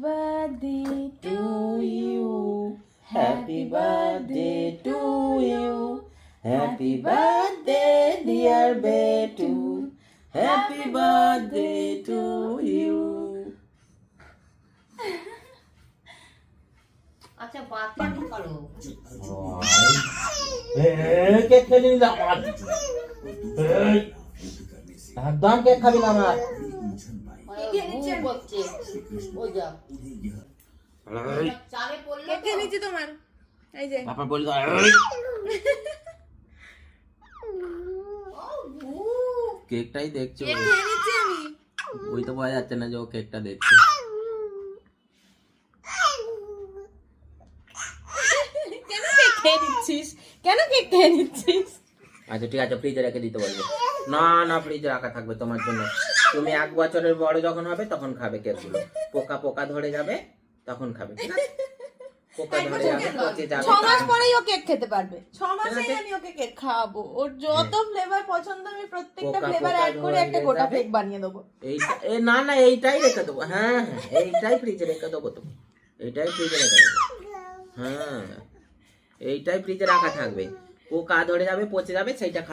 birthday to you. Happy birthday to you. Happy birthday dear Betu. Happy birthday to you. আচ্ছা বাচ্চা করো cake খেলি না একদম কেক খাবি না আমার করছে ওই যা চালে পড়লো কে নিচে তোমার এই যে বাবা বলি কেকটাই দেখছো কেক খেয়ে নিচ্ছি আমি ওই তো বোঝা যাচ্ছে না যে ও কেকটা দেখছে কেন কেক খেয়ে নিচ্ছিস কেন কেক খেয়ে নিচ্ছিস আচ্ছা ঠিক আছে ফ্রিজে রেখে দিতে বলবো না না ফ্রিজে রাখা থাকবে তোমার জন্য তুমি 1 বছরের বড় যখন হবে তখন খাবে কেকগুলো পোকা পোকা ধরে যাবে তখন খাবে ঠিক আছে পোকা ধরে যাবে পচে যাবে 6 মাস পরেই ও কেক খেতে পারবে 6 মাসেই আমি ওকে কেক খাওয়াবো ওর যত ফ্লেভার পছন্দ আমি প্রত্যেকটা পোকা ফ্লেভার পোকা অ্যাড করে ধরে একটা গোটা যাবে। কেক বানিয়ে দেবো এইটা না না এইটাই রেখে দেবো হ্যাঁ হ্যাঁ এইটাই ফ্রিজে রেখে দেবো তো এইটাই ফ্রিজে রেখে দেবো হ্যাঁ এইটাই ফ্রিজে রাখা থাকবে পোকা ধরে যাবে পচে যাবে সেইটা খাবে